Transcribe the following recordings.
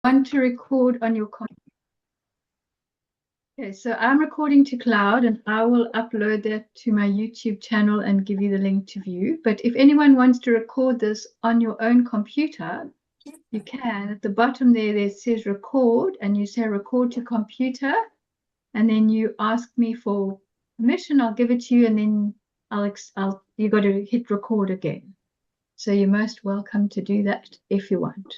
want to record on your computer. Okay, so I'm recording to cloud and I will upload that to my YouTube channel and give you the link to view. But if anyone wants to record this on your own computer, you can. At the bottom there, it says record, and you say record to computer, and then you ask me for permission. I'll give it to you, and then you got to hit record again. So you're most welcome to do that if you want.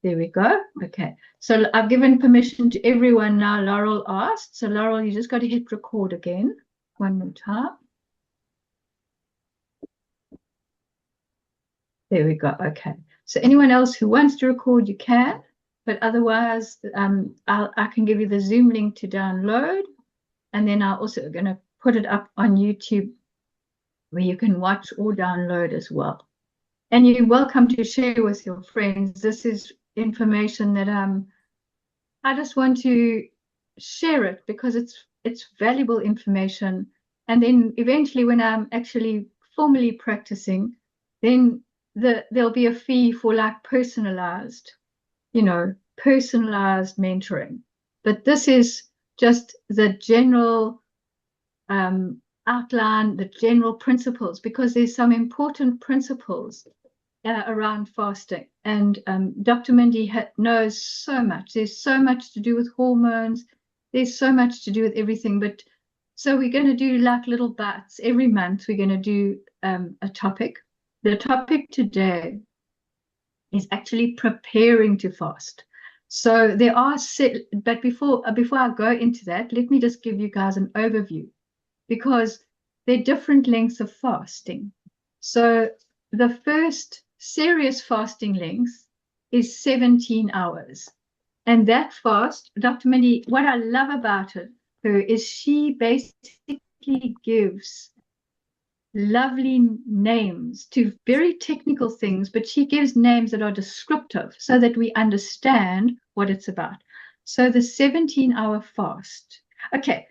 There we go. Okay. So I've given permission to everyone now. Laurel asked. So Laurel, you just got to hit record again. One more time. There we go. Okay. So anyone else who wants to record, you can. But otherwise, I can give you the Zoom link to download. And then I'm also going to put it up on YouTube where you can watch or download as well. And you're welcome to share with your friends. This is information that I just want to share it because it's valuable information. And then eventually when I'm actually formally practicing, then there'll be a fee for like personalized mentoring. But this is just the general outline, the general principles, because there's some important principles around fasting. And Dr. Mindy knows so much. There's so much to do with hormones. There's so much to do with everything. But so we're going to do like little bites. Every month we're going to do a topic. The topic today is actually preparing to fast. So there are but before I go into that, let me just give you guys an overview, because there are different lengths of fasting. So the first serious fasting length is 17 hours. And that fast, Dr. Mindy, what I love about her is she basically gives lovely names to very technical things, but she gives names that are descriptive so that we understand what it's about. So the 17-hour fast. Okay,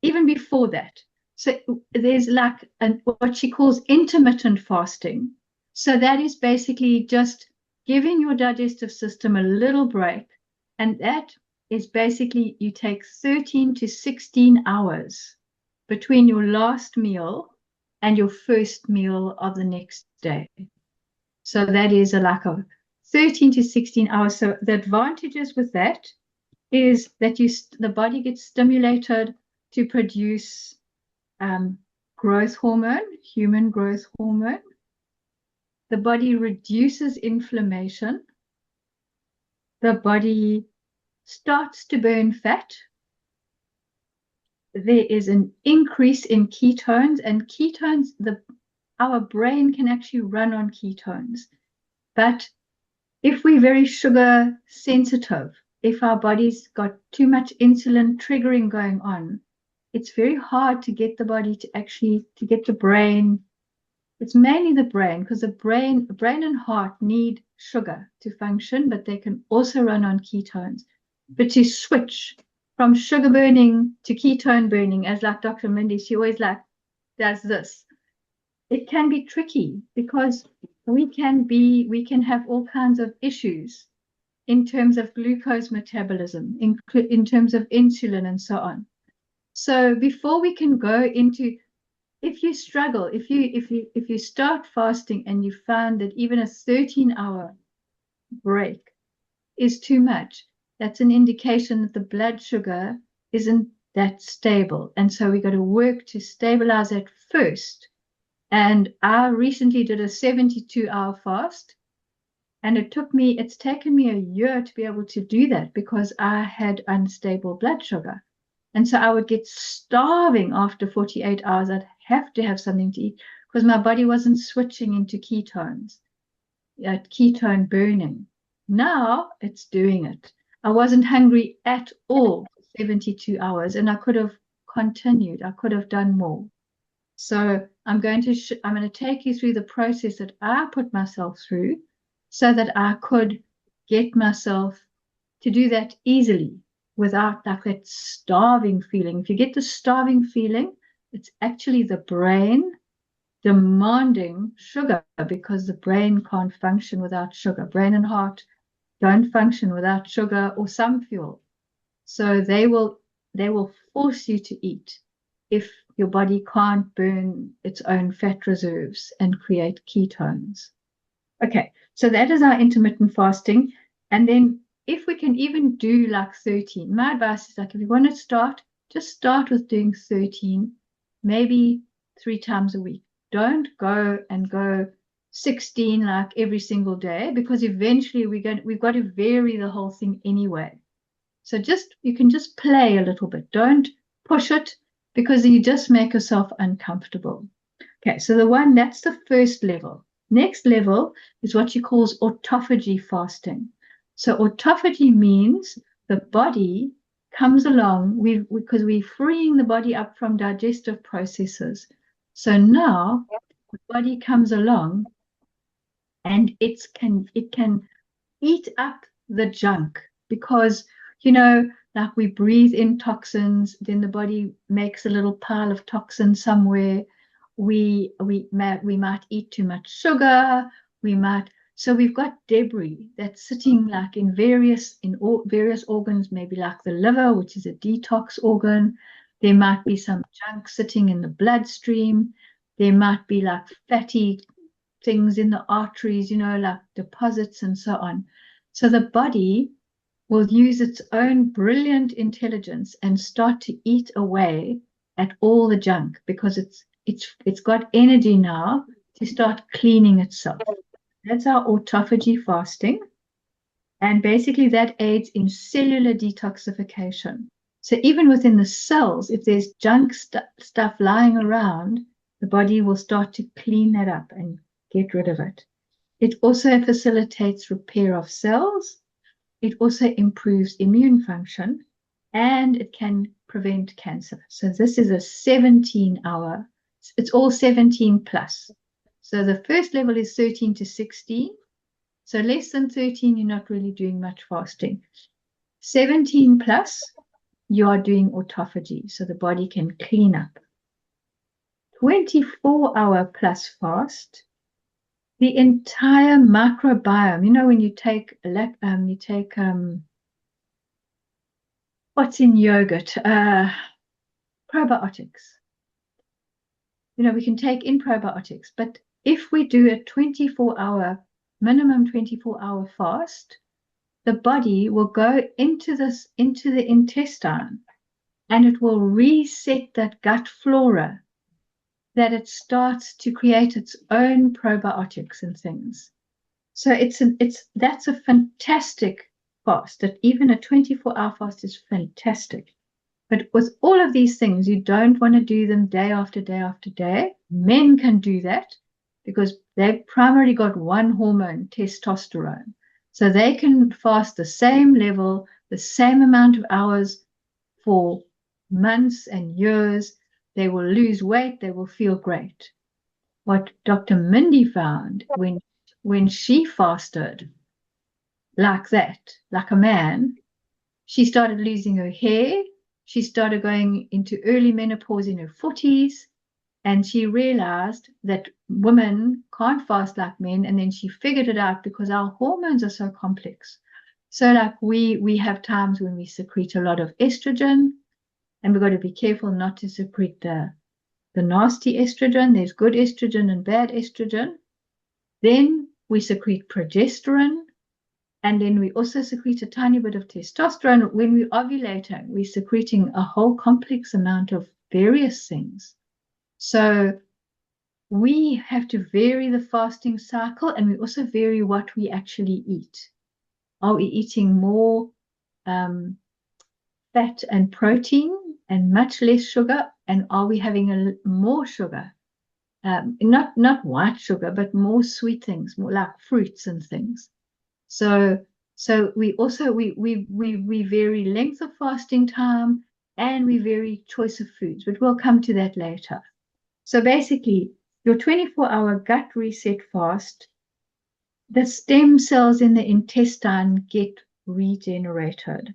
even before that, so there's like what she calls intermittent fasting. So that is basically just giving your digestive system a little break. And that is basically you take 13 to 16 hours between your last meal and your first meal of the next day. So that is a lack of 13 to 16 hours. So the advantages with that is that the body gets stimulated to produce growth hormone, human growth hormone. The body reduces inflammation. The body starts to burn fat. There is an increase in ketones, and ketones, our brain can actually run on ketones. But if we're very sugar sensitive, if our body's got too much insulin triggering going on, it's very hard to get the body to get the brain. It's mainly the brain, because the brain and heart need sugar to function, but they can also run on ketones. But to switch from sugar burning to ketone burning, as like Dr. Mindy, she always does this. It can be tricky because we can have all kinds of issues in terms of glucose metabolism, in terms of insulin and so on. So before we can go into, if you struggle, if you start fasting and you find that even a 13-hour break is too much, that's an indication that the blood sugar isn't that stable. And so we got to work to stabilize that first. And I recently did a 72-hour fast, and it's taken me a year to be able to do that because I had unstable blood sugar. And so I would get starving after 48 hours. I'd have to have something to eat because my body wasn't switching into ketones, ketone burning. Now it's doing it. I wasn't hungry at all for 72 hours, and I could have continued. I could have done more. So I'm going to take you through the process that I put myself through so that I could get myself to do that easily without like that starving feeling. If you get the starving feeling, it's actually the brain demanding sugar because the brain can't function without sugar. Brain and heart don't function without sugar or some fuel. So they will force you to eat if your body can't burn its own fat reserves and create ketones. Okay, so that is our intermittent fasting. And then if we can even do like 13, my advice is like if you want to start, just start with doing 13, maybe 3 times a week. Don't go 16 like every single day, because eventually we've got to vary the whole thing anyway. So you can just play a little bit. Don't push it, because you just make yourself uncomfortable. Okay, so that's the first level. Next level is what she calls autophagy fasting. So autophagy means the body comes along because we're freeing the body up from digestive processes. So now the body comes along and it can eat up the junk, because like we breathe in toxins, then the body makes a little pile of toxins somewhere. We might eat too much sugar. So we've got debris that's sitting like in various organs, maybe like the liver, which is a detox organ. There might be some junk sitting in the bloodstream. There might be like fatty things in the arteries, like deposits and so on. So the body will use its own brilliant intelligence and start to eat away at all the junk, because it's got energy now to start cleaning itself. That's our autophagy fasting. And basically that aids in cellular detoxification. So even within the cells, if there's junk stuff lying around, the body will start to clean that up and get rid of it. It also facilitates repair of cells. It also improves immune function, and it can prevent cancer. So this is a 17-hour, it's all 17 plus. So the first level is 13 to 16. So less than 13, you're not really doing much fasting. 17 plus, you are doing autophagy, so the body can clean up. 24-hour plus fast, the entire microbiome. When you take what's in yogurt, probiotics. We can take in probiotics, but if we do a minimum 24-hour fast, the body will go into the intestine, and it will reset that gut flora, that it starts to create its own probiotics and things. So that's a fantastic fast. That even a 24-hour fast is fantastic. But with all of these things, you don't want to do them day after day after day. Men can do that because they've primarily got one hormone, testosterone. So they can fast the same level, the same amount of hours for months and years. They will lose weight. They will feel great. What Dr. Mindy found when she fasted like that, like a man, she started losing her hair. She started going into early menopause in her 40s, and she realized that women can't fast like men. And then she figured it out because our hormones are so complex. So like we have times when we secrete a lot of estrogen, and we've got to be careful not to secrete the nasty estrogen. There's good estrogen and bad estrogen. Then we secrete progesterone, and then we also secrete a tiny bit of testosterone. When we're ovulating, we're secreting a whole complex amount of various things. So we have to vary the fasting cycle, and we also vary what we actually eat. Are we eating more fat and protein and much less sugar? And are we having more sugar? Not white sugar, but more sweet things, more like fruits and things. So we also we vary length of fasting time, and we vary choice of foods, but we'll come to that later. So basically, your 24-hour gut reset fast, the stem cells in the intestine get regenerated.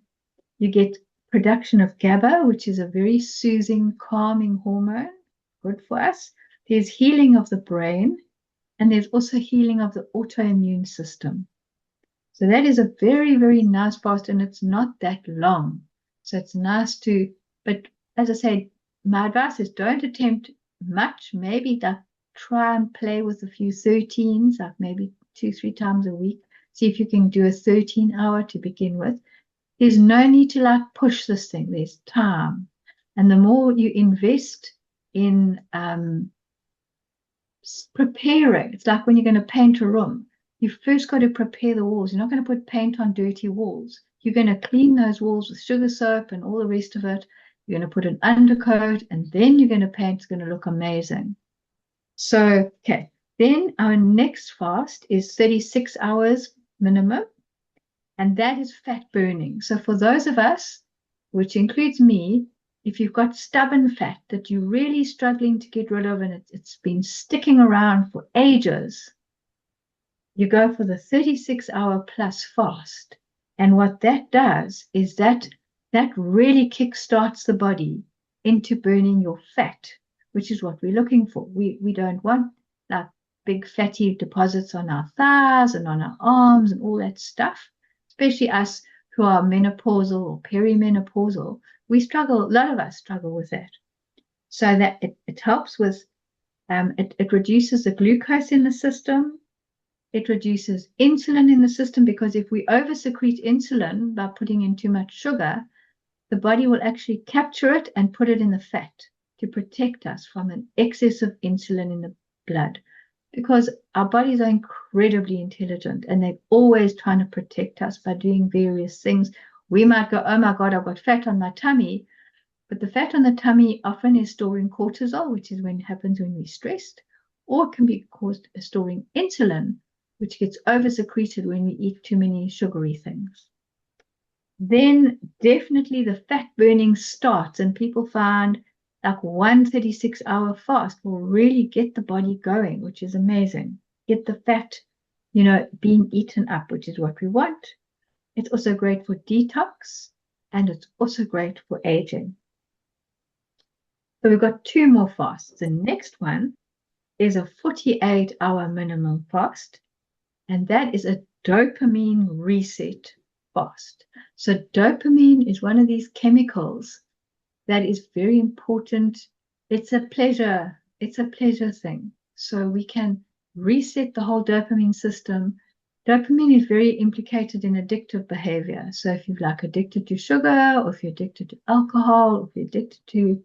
You get production of GABA, which is a very soothing, calming hormone, good for us. There's healing of the brain, and there's also healing of the autoimmune system. So that is a very, very nice fast, and it's not that long. So it's nice to, but as I said, my advice is don't attempt much. Maybe like try and play with a few 13s, like maybe 2-3 times a week. See if you can do a 13-hour to begin with. There's no need to like push this thing. There's time. And the more you invest in preparing, it's like when you're going to paint a room. You first got to prepare the walls. You're not going to put paint on dirty walls. You're going to clean those walls with sugar soap and all the rest of it. You're going to put an undercoat, and then you're going to paint. It's going to look amazing. So, okay. Then our next fast is 36 hours minimum, and that is fat burning. So for those of us, which includes me, if you've got stubborn fat that you're really struggling to get rid of and it's been sticking around for ages, you go for the 36-hour plus fast. And what that does is that really kickstarts the body into burning your fat, which is what we're looking for. We don't want like big fatty deposits on our thighs and on our arms and all that stuff, especially us who are menopausal or perimenopausal. We struggle, a lot of us struggle with that. So that it helps with, it reduces the glucose in the system. It reduces insulin in the system, because if we over-secrete insulin by putting in too much sugar, the body will actually capture it and put it in the fat to protect us from an excess of insulin in the blood. Because our bodies are incredibly intelligent and they're always trying to protect us by doing various things. We might go, oh my God, I've got fat on my tummy. But the fat on the tummy often is storing cortisol, which is when it happens when we're stressed, or it can be storing insulin, which gets over-secreted when we eat too many sugary things. Then definitely the fat burning starts, and people find like 136-hour fast will really get the body going, which is amazing. Get the fat, being eaten up, which is what we want. It's also great for detox, and it's also great for aging. So we've got 2 more fasts. The next one is a 48-hour minimum fast, and that is a dopamine reset fast. So dopamine is one of these chemicals that is very important. It's a pleasure thing. So we can reset the whole dopamine system. Dopamine is very implicated in addictive behavior. So if you're like addicted to sugar, or if you're addicted to alcohol, or if you're addicted to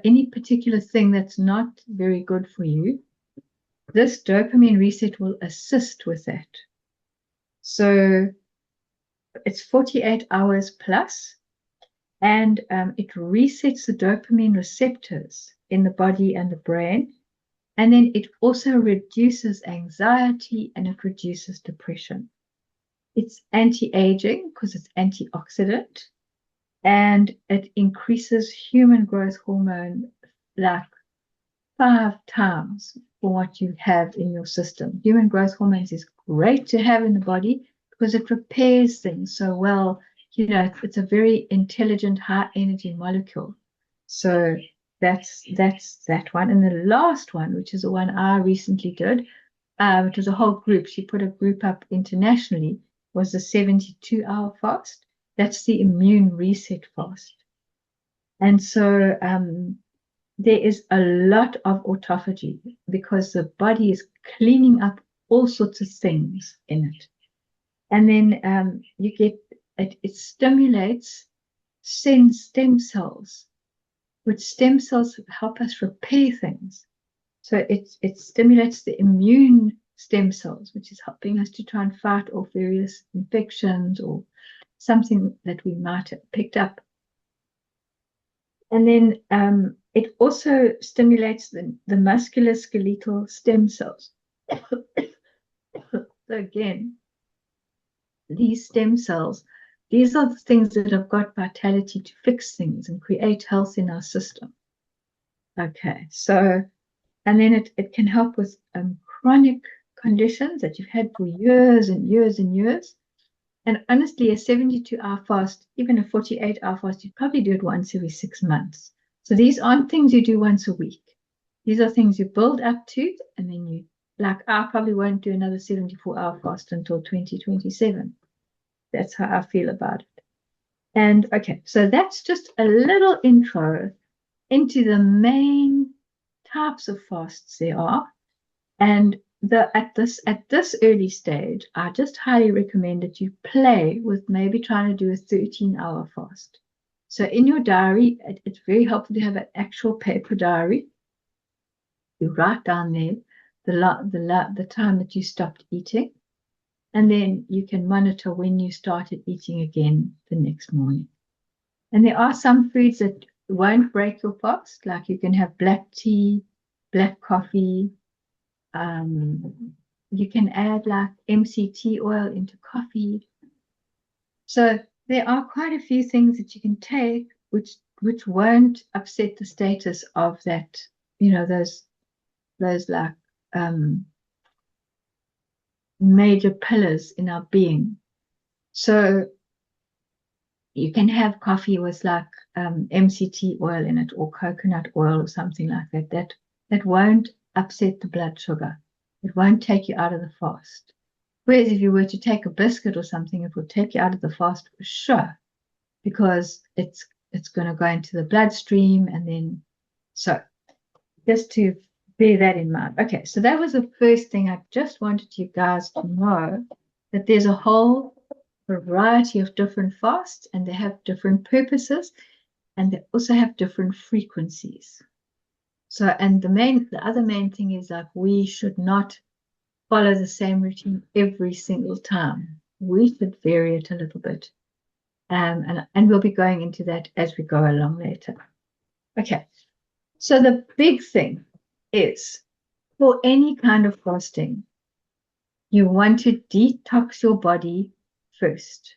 any particular thing that's not very good for you, this dopamine reset will assist with that. So it's 48 hours plus, and it resets the dopamine receptors in the body and the brain. And then it also reduces anxiety and it reduces depression. It's anti-aging because it's antioxidant, and it increases human growth hormone like 5 times for what you have in your system. Human growth hormones is great to have in the body because it repairs things so well. It's a very intelligent, high energy molecule. So that's that one. And the last one, which is the one I recently did, which was a whole group. She put a group up internationally, was the 72-hour fast. That's the immune reset fast. And so there is a lot of autophagy because the body is cleaning up all sorts of things in it. And then you get, it stimulates stem cells, which stem cells help us repair things. So it stimulates the immune stem cells, which is helping us to try and fight off various infections or something that we might have picked up. And then it also stimulates the musculoskeletal stem cells. So again, these stem cells, these are the things that have got vitality to fix things and create health in our system. Okay, so, and then it can help with chronic conditions that you've had for years and years and years. And honestly, a 72-hour fast, even a 48-hour fast, you'd probably do it once every 6 months. So these aren't things you do once a week. These are things you build up to, and then you like I probably won't do another 74-hour fast until 2027. That's how I feel about it. And okay, so that's just a little intro into the main types of fasts there are. And at this early stage, I just highly recommend that you play with maybe trying to do a 13-hour fast. So in your diary, it's very helpful to have an actual paper diary. You write down there the time that you stopped eating, and then you can monitor when you started eating again the next morning. And there are some foods that won't break your fast, like you can have black tea, black coffee. You can add like MCT oil into coffee. So there are quite a few things that you can take which won't upset the status of that, those like major pillars in our being. So you can have coffee with like MCT oil in it, or coconut oil, or something like that. That won't upset the blood sugar. It won't take you out of the fast. Whereas if you were to take a biscuit or something, it will take you out of the fast for sure, because it's going to go into the bloodstream. And then, so just to bear that in mind. Okay, so that was the first thing. I just wanted you guys to know that there's a whole variety of different fasts, and they have different purposes, and they also have different frequencies. So, and the other main thing is that we should not follow the same routine every single time. We should vary it a little bit. And we'll be going into that as we go along later. Okay, so the big thing is, for any kind of fasting, you want to detox your body first.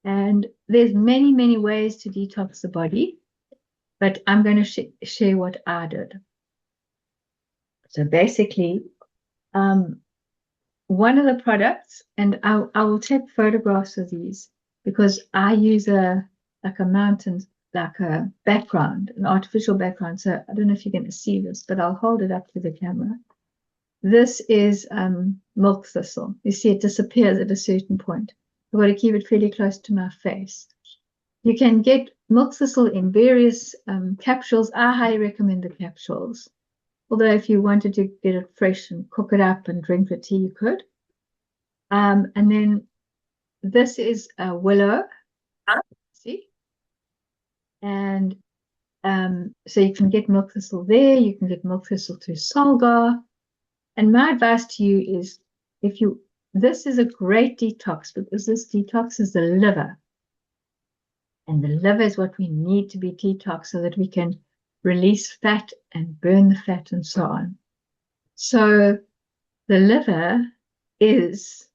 And there's many, many ways to detox the body, but I'm going to share what I did. So basically, one of the products, and I will take photographs of these, because I use a mountain, like a background, an artificial background. So I don't know if you're going to see this, but I'll hold it up to the camera. This is milk thistle. You see it disappears at a certain point. I've got to keep it fairly close to my face. You can get milk thistle in various capsules. I highly recommend the capsules. Although if you wanted to get it fresh and cook it up and drink the tea, you could. And then this is a willow. See? And so you can get milk thistle there. You can get milk thistle through Solgar. And my advice to you is, this is a great detox, because this detoxes the liver. And the liver is what we need to be detoxed, so that we can release fat and burn the fat and so on. So the liver is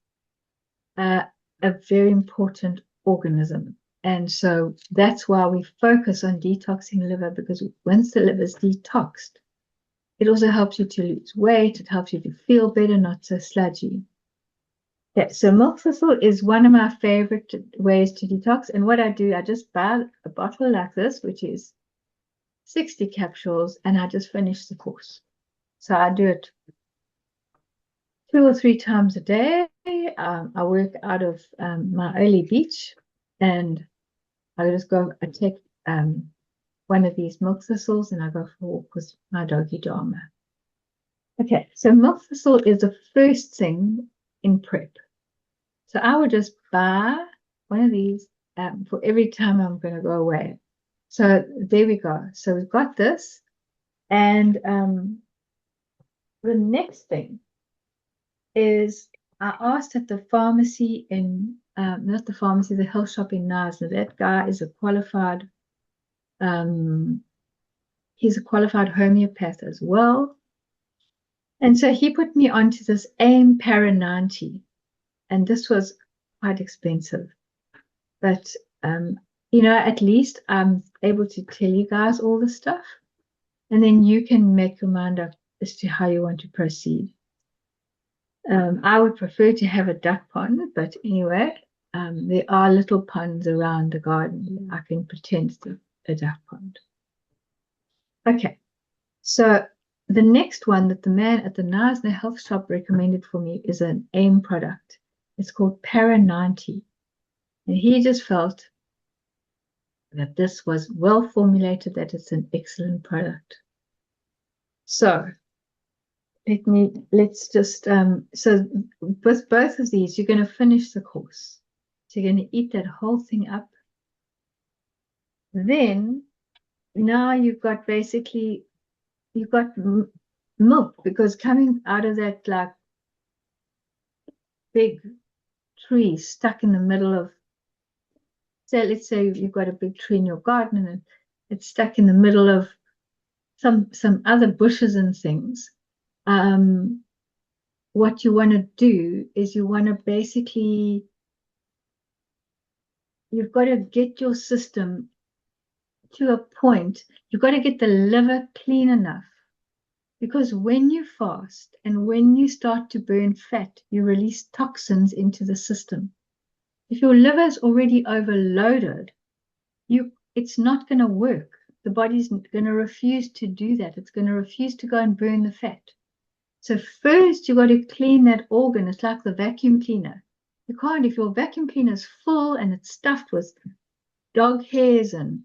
a very important organism. And so that's why we focus on detoxing the liver, because once the liver is detoxed, it also helps you to lose weight. It helps you to feel better, not so sludgy. Yeah, so milk thistle is one of my favorite ways to detox. And what I do, I just buy a bottle like this, which is 60 capsules, and I just finish the course. So I do it 2 or 3 times a day. I work out of my early beach, and I just go, I take one of these milk thistles, and I go for a walk with my doggy Dharma. Okay, so milk thistle is the first thing in prep. So I would just buy one of these for every time I'm going to go away. So there we go. So we've got this. And the next thing is, I asked at the pharmacy in, not the pharmacy, the health shop in Knysna. That guy is a qualified, he's a qualified homeopath as well. And so he put me onto this AIM Para 90. And this was quite expensive. But, at least I'm able to tell you guys all the stuff. And then you can make your mind up as to how you want to proceed. I would prefer to have a duck pond, but anyway, there are little ponds around the garden. I can pretend to a duck pond. Okay, so the next one that the man at the Naisner Health Shop recommended for me is an AIM product. It's called Para 90. And he just felt that this was well formulated, that it's an excellent product. So let's just so with both of these, you're going to finish the course. So you're going to eat that whole thing up. Then now you've got milk, because coming out of that like big tree stuck in the middle of, so let's say you've got a big tree in your garden and it's stuck in the middle of some other bushes and things. What you want to do is you want to basically, you've got to get your system to a point, you've got to get the liver clean enough, because when you fast and when you start to burn fat, you release toxins into the system. If your liver is already overloaded, it's not going to work. The body's going to refuse to do that. It's going to refuse to go and burn the fat. So first, you've got to clean that organ. It's like the vacuum cleaner. You can't, if your vacuum cleaner is full and it's stuffed with dog hairs and,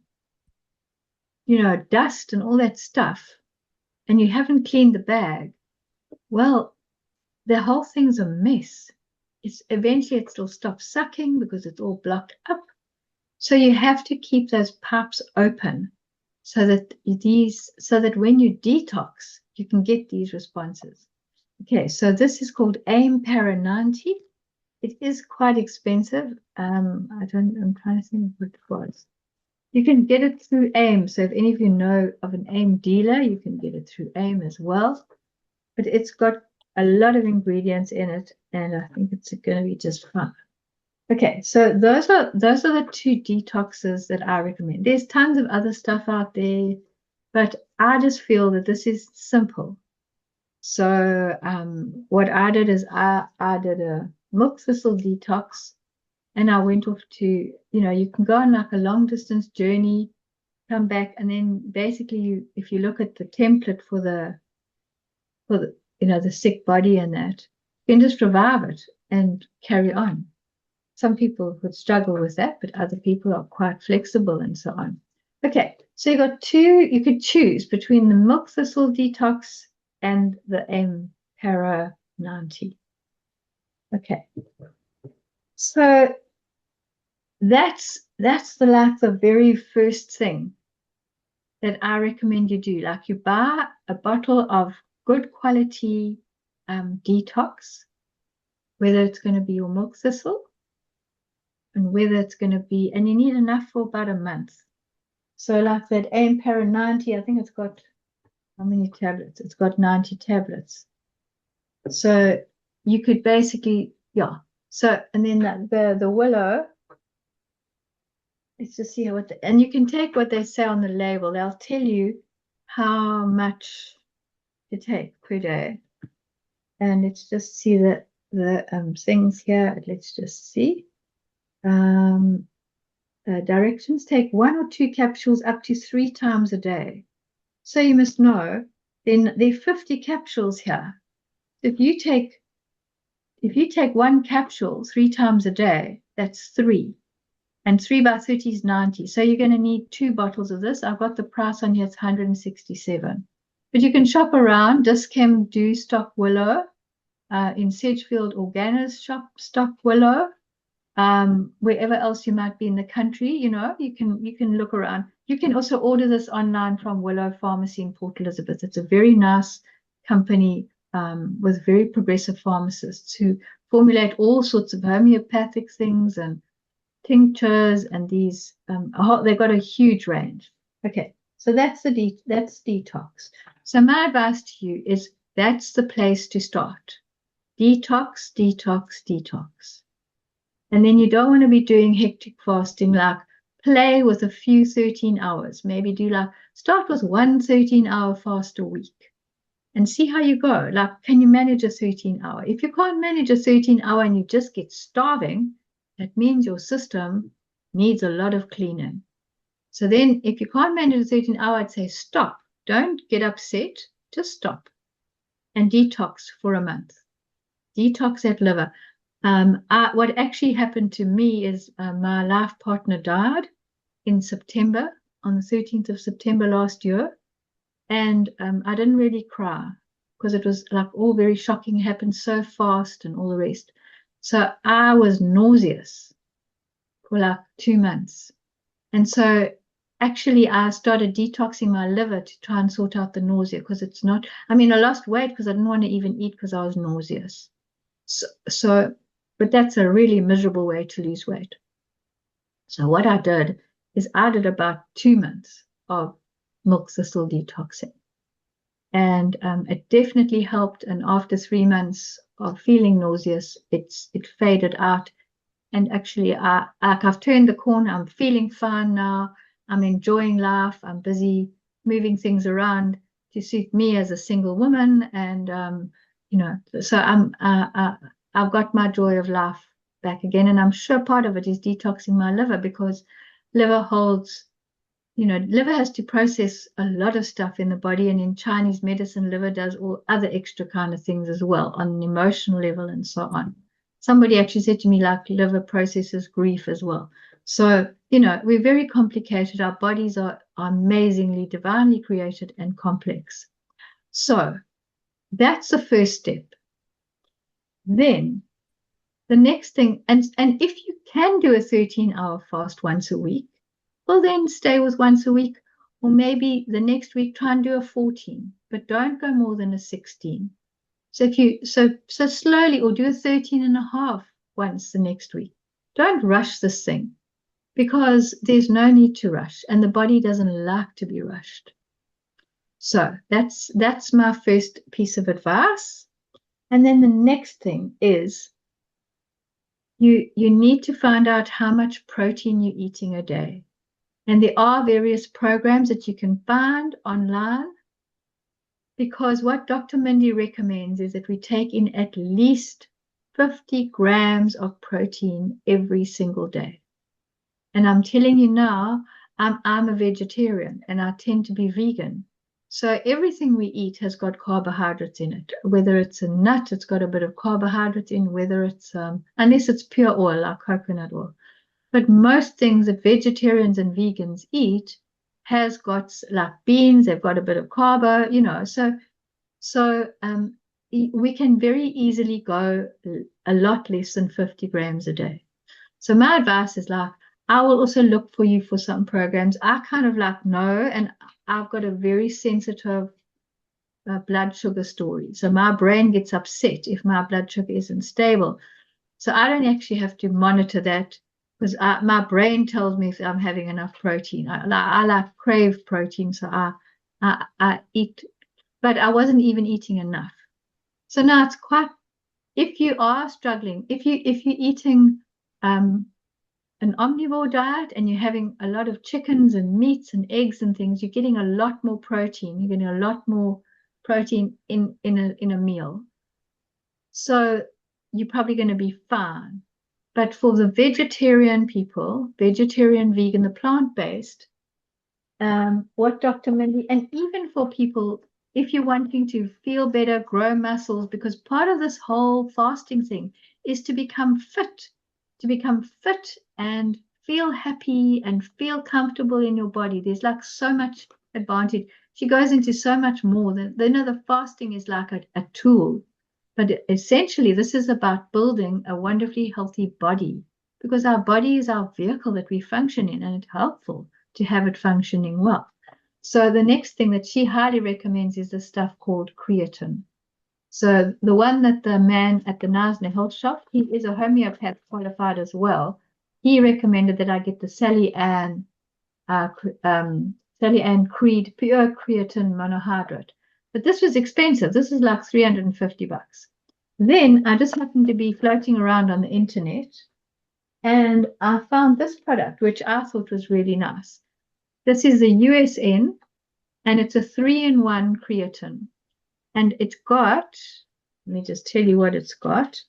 dust and all that stuff, and you haven't cleaned the bag, well, the whole thing's a mess. Eventually it'll stop sucking because it's all blocked up. So you have to keep those pipes open so that when you detox, you can get these responses. Okay, so this is called AIM Para 90. It is quite expensive. I'm trying to think what it was. You can get it through AIM. So if any of you know of an AIM dealer, you can get it through AIM as well. But it's got a lot of ingredients in it, and I think it's going to be just fun. Okay, so those are the two detoxes that I recommend. There's tons of other stuff out there, but I just feel that this is simple. So what I did is I did a milk thistle detox, and I went off to, you can go on like a long distance journey, come back, and then basically if you look at the template for the the sick body and that, you can just revive it and carry on. Some people would struggle with that, but other people are quite flexible and so on. Okay, so you got you could choose between the milk thistle detox and the AIM Para 90. Okay, so that's the very first thing that I recommend you do. Like, you buy a bottle of good quality detox, whether it's going to be your milk thistle and whether it's going to be, and you need enough for about a month. So like that AIM Para 90, I think it's got, how many tablets? It's got 90 tablets. So you could basically, yeah. So, and then the willow, let's just see and you can take what they say on the label. They'll tell you how much to take per day. And let's just see the things here. Let's just see. Directions: take 1 or 2 capsules up to 3 times a day. So you must know, then there are 50 capsules here. If you take 1 capsule 3 times a day, that's 3. And 3 by 30 is 90. So you're going to need 2 bottles of this. I've got the price on here, it's 167. But you can shop around. Dis-Chem do stock willow. In Sedgefield Organics stock willow. Wherever else you might be in the country, you can look around. You can also order this online from Willow Pharmacy in Port Elizabeth. It's a very nice company with very progressive pharmacists who formulate all sorts of homeopathic things and tinctures and these. They've got a huge range. Okay, so that's detox. So my advice to you is that's the place to start. Detox, detox, detox. And then you don't want to be doing hectic fasting, like play with a few 13 hours. Maybe start with 1 13-hour fast a week and see how you go. Like, can you manage a 13-hour? If you can't manage a 13-hour and you just get starving, that means your system needs a lot of cleaning. So then if you can't manage a 13-hour, I'd say stop. Don't get upset. Just stop and detox for a month. Detox that liver. What actually happened to me is my life partner died in September, on the 13th of September last year. And I didn't really cry because it was like all very shocking, it happened so fast and all the rest. So I was nauseous for like 2 months. And so actually I started detoxing my liver to try and sort out the nausea because it's not, I mean, I lost weight because I didn't want to even eat because I was nauseous. But that's a really miserable way to lose weight. So what I did is I did about 2 months of milk thistle detoxing. And it definitely helped. And after 3 months of feeling nauseous, it faded out. And actually, I've turned the corner. I'm feeling fine now. I'm enjoying life. I'm busy moving things around to suit me as a single woman. And so I've got my joy of life back again. And I'm sure part of it is detoxing my liver because liver holds. Liver has to process a lot of stuff in the body, and in Chinese medicine, liver does all other extra kind of things as well on an emotional level and so on. Somebody actually said to me, like, liver processes grief as well. So, we're very complicated. Our bodies are amazingly, divinely created and complex. So that's the first step. Then the next thing, and if you can do a 13-hour fast once a week, well, then stay with once a week, or maybe the next week try and do a 14, but don't go more than a 16. So if you so slowly, or do a 13 and a half once the next week. Don't rush this thing because there's no need to rush, and the body doesn't like to be rushed. So that's my first piece of advice. And then the next thing is you need to find out how much protein you're eating a day. And there are various programs that you can find online, because what Dr. Mindy recommends is that we take in at least 50 grams of protein every single day. And I'm telling you now, I'm a vegetarian and I tend to be vegan. So everything we eat has got carbohydrates in it. Whether it's a nut, it's got a bit of carbohydrate in, whether it's, unless it's pure oil, like coconut oil. But most things that vegetarians and vegans eat has got, like beans, they've got a bit of carbo, So we can very easily go a lot less than 50 grams a day. So my advice is, like, I will also look for you for some programs. I kind of like know, and I've got a very sensitive blood sugar story. So my brain gets upset if my blood sugar isn't stable. So I don't actually have to monitor that, because my brain tells me if I'm having enough protein. I like crave protein, so I eat, but I wasn't even eating enough. So now it's quite, if you are struggling, if you're eating an omnivore diet and you're having a lot of chickens and meats and eggs and things, you're getting a lot more protein. You're getting a lot more protein in a meal. So you're probably going to be fine. But for the vegetarian people, vegetarian, vegan, the plant-based, what Dr. Mindy, and even for people, if you're wanting to feel better, grow muscles, because part of this whole fasting thing is to become fit and feel happy and feel comfortable in your body. There's like so much advantage. She goes into so much more. The fasting is like a tool. But essentially, this is about building a wonderfully healthy body, because our body is our vehicle that we function in, and it's helpful to have it functioning well. So the next thing that she highly recommends is the stuff called creatine. So the one that the man at the Knysna Health Shop, he is a homeopath qualified as well. He recommended that I get the Sally Ann Creed pure creatine monohydrate. But this was expensive. This is like $350. Then I just happened to be floating around on the internet, and I found this product, which I thought was really nice. This is the USN, and it's a 3-in-1 creatine. And it's got, let me just tell you what it's got.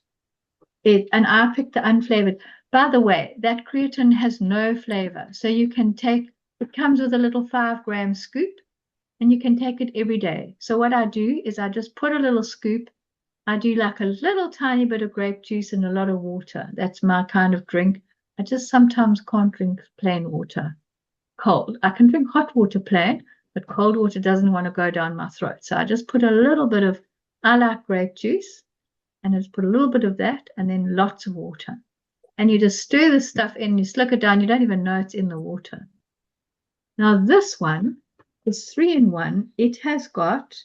And I picked the unflavored. By the way, that creatine has no flavor. So you can take, it comes with a little 5-gram scoop. and you can take it every day. So what I do is I just put a little scoop. I do like a little tiny bit of grape juice and a lot of water. That's my kind of drink. I just sometimes can't drink plain water cold. I can drink hot water plain, but cold water doesn't want to go down my throat. So I just put a little bit of, I like grape juice, and I just put a little bit of that and then lots of water. And you just stir the stuff in, you slick it down, you don't even know it's in the water. Now this one is 3-in-1. It has got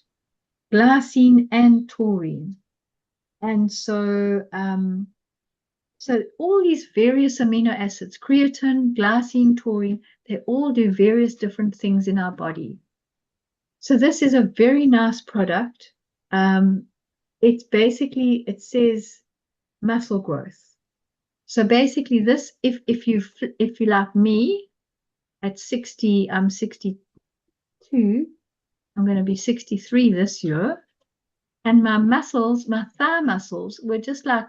glycine and taurine. And so all these various amino acids, creatine, glycine, taurine, they all do various different things in our body. So this is a very nice product. It's basically, it says muscle growth. So basically this, if you like me, at 60, I'm 62, I'm going to be 63 this year. And my muscles, my thigh muscles were just like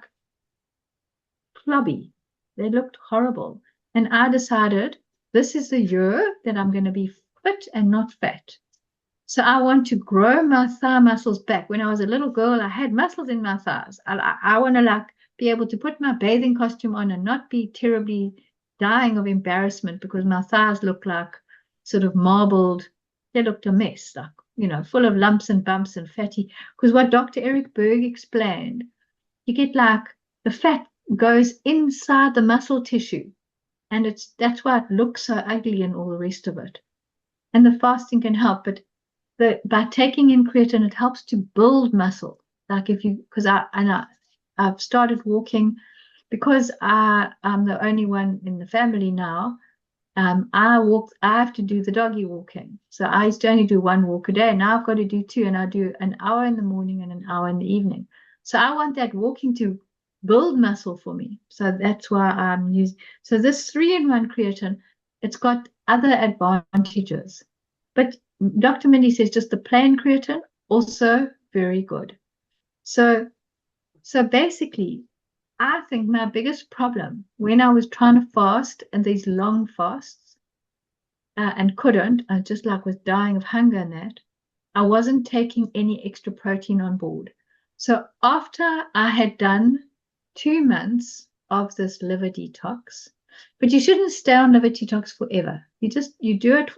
flubby. They looked horrible. And I decided this is the year that I'm going to be fit and not fat. So I want to grow my thigh muscles back. When I was a little girl, I had muscles in my thighs. I want to like be able to put my bathing costume on and not be terribly dying of embarrassment because my thighs look like sort of marbled. They looked a mess, like, you know, full of lumps and bumps and fatty. Because what Dr. Eric Berg explained, you get like the fat goes inside the muscle tissue, and that's why it looks so ugly and all the rest of it. And the fasting can help, but by taking in creatine, it helps to build muscle. Like if you, because I've started walking because I'm the only one in the family now. I have to do the doggy walking. So I used to only do 1 walk a day. Now I've got to do 2, and I do an hour in the morning and an hour in the evening. So I want that walking to build muscle for me. So that's why I'm using. So this 3-in-1 creatine, it's got other advantages. But Dr. Mindy says just the plain creatine, also very good. So basically, I think my biggest problem when I was trying to fast and these long fasts and couldn't, I just like was dying of hunger and that, I wasn't taking any extra protein on board. So after I had done 2 months of this liver detox, but you shouldn't stay on liver detox forever. You do it.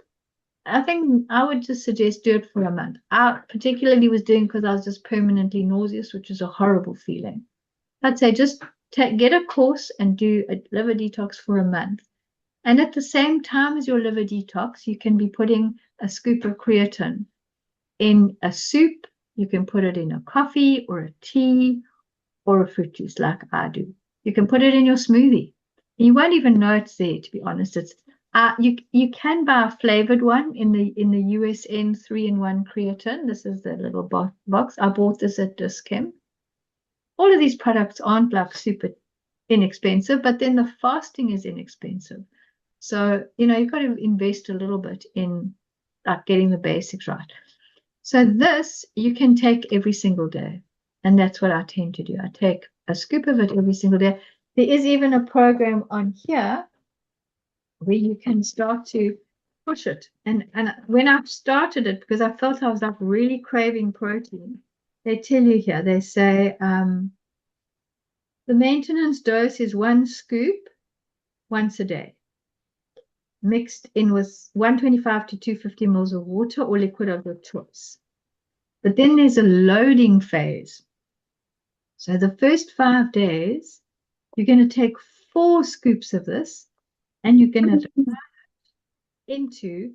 I think I would just suggest do it for a month. I particularly was doing because I was just permanently nauseous, which is a horrible feeling. I'd say just get a course and do a liver detox for a month. And at the same time as your liver detox, you can be putting a scoop of creatine in a soup. You can put it in a coffee or a tea or a fruit juice like I do. You can put it in your smoothie. You won't even know it's there, to be honest. It's you can buy a flavored one in the USN 3-in-1 creatine. This is the little box. I bought this at Discount. All of these products aren't like super inexpensive, but then the fasting is inexpensive. So, you know, you've got to invest a little bit in like getting the basics right. So this you can take every single day. And that's what I tend to do. I take a scoop of it every single day. There is even a program on here where you can start to push it. And when I started it, because I felt I was like really craving protein, they tell you here, they say the maintenance dose is 1 scoop once a day, mixed in with 125 to 250 ml of water or liquid of your choice. But then there's a loading phase. So the first 5 days, you're going to take 4 scoops of this, and you're going to into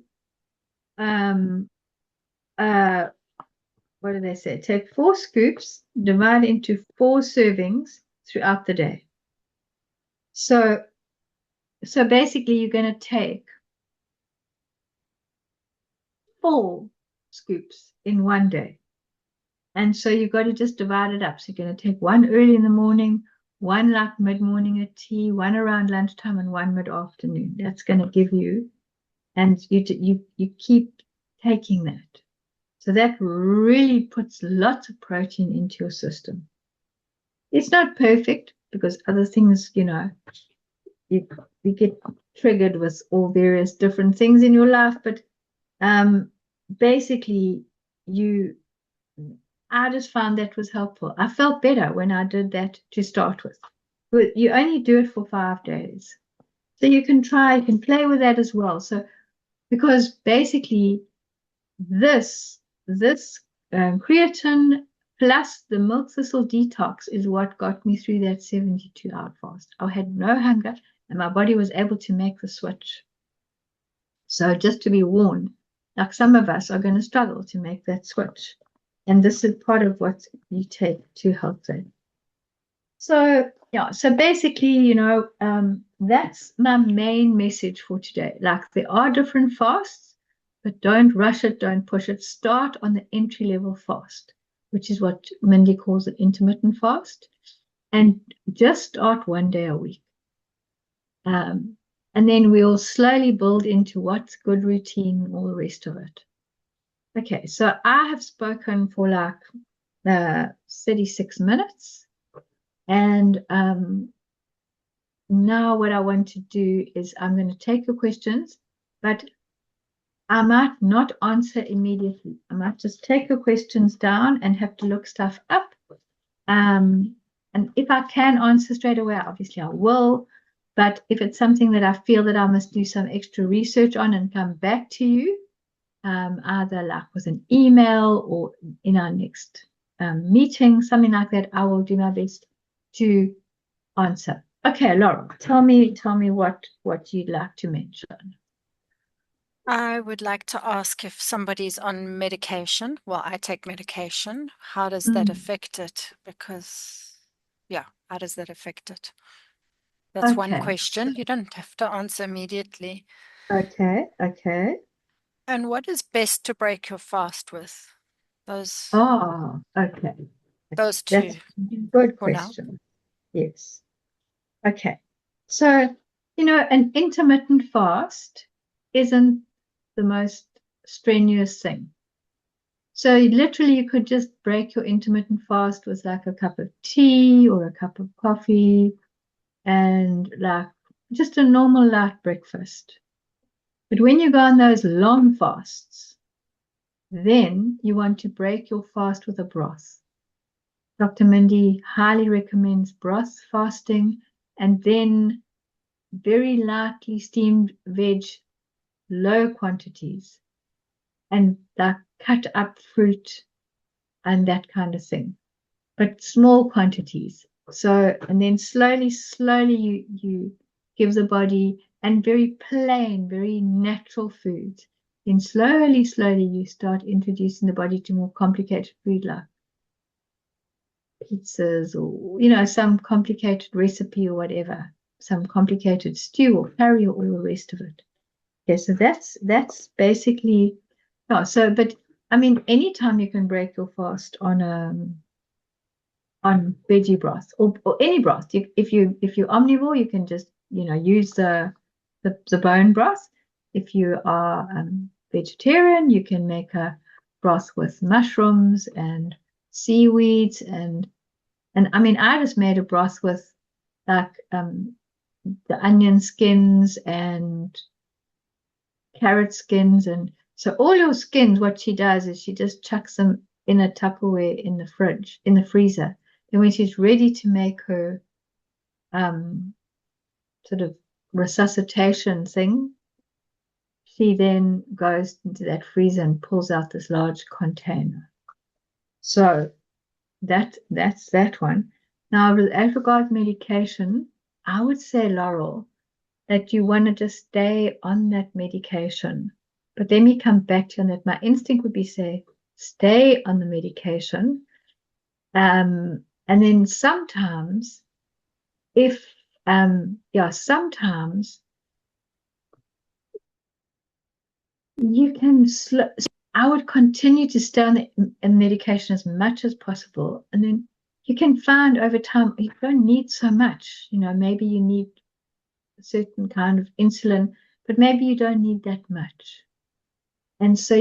what do they say? Take 4 scoops, divide into 4 servings throughout the day. So basically you're going to take 4 scoops in one day. And so you've got to just divide it up. So you're going to take 1 early in the morning, 1 like mid-morning at tea, 1 around lunchtime, and 1 mid-afternoon. That's going to give you, and you keep taking that. So that really puts lots of protein into your system. It's not perfect because other things, you know, you get triggered with all various different things in your life, but basically, I just found that was helpful. I felt better when I did that to start with. But you only do it for 5 days. So you can play with that as well. So, because basically this creatine plus the milk thistle detox is what got me through that 72-hour fast. I had no hunger and my body was able to make the switch. So just to be warned, like some of us are going to struggle to make that switch. And this is part of what you take to help that. So, yeah, so basically, that's my main message for today. Like, there are different fasts, but don't rush it, don't push it. Start on the entry level fast, which is what Mindy calls an intermittent fast, and just start 1 day a week. And then we'll slowly build into what's good routine and all the rest of it. Okay, so I have spoken for like 36 minutes. And now what I want to do is I'm going to take your questions, but I might not answer immediately. I might just take your questions down and have to look stuff up. And if I can answer straight away, obviously I will. But if it's something that I feel that I must do some extra research on and come back to you, either like with an email or in our next meeting, something like that, I will do my best to answer. Okay, Laura, tell me what you'd like to mention. I would like to ask if somebody's on medication. Well, I take medication. How does that affect it? Because, yeah, how does that affect it? That's one Okay. question. You don't have to answer immediately. Okay. And what is best to break your fast with? Those Oh, okay. those That's two a good for now. question. Yes. Okay. So, an intermittent fast isn't the most strenuous thing. So literally you could just break your intermittent fast with like a cup of tea or a cup of coffee and like just a normal light breakfast. But when you go on those long fasts, then you want to break your fast with a broth. Dr. Mindy highly recommends broth fasting and then very lightly steamed veg, low quantities, and like cut up fruit and that kind of thing, but small quantities. So, and then slowly you give the body, and very plain, very natural foods. Then slowly you start introducing the body to more complicated food like pizzas or, some complicated recipe or whatever, some complicated stew or curry or all the rest of it. Okay, so that's basically, no, so, but I mean, anytime you can break your fast on veggie broth or any broth. If you're omnivore, you can just use the bone broth. If you are vegetarian, you can make a broth with mushrooms and seaweeds and I mean I just made a broth with like the onion skins and carrot skins, and so all your skins, what she does is she just chucks them in a Tupperware in the fridge, in the freezer. Then when she's ready to make her sort of resuscitation thing, she then goes into that freezer and pulls out this large container. So that's that one. Now, as regards medication, I would say, Laurel, that you want to just stay on that medication. But let me come back to that. My instinct would be say, stay on the medication. And then sometimes, sometimes you can, I would continue to stay on the medication as much as possible. And then you can find over time, you don't need so much. Maybe you need a certain kind of insulin, but maybe you don't need that much. And so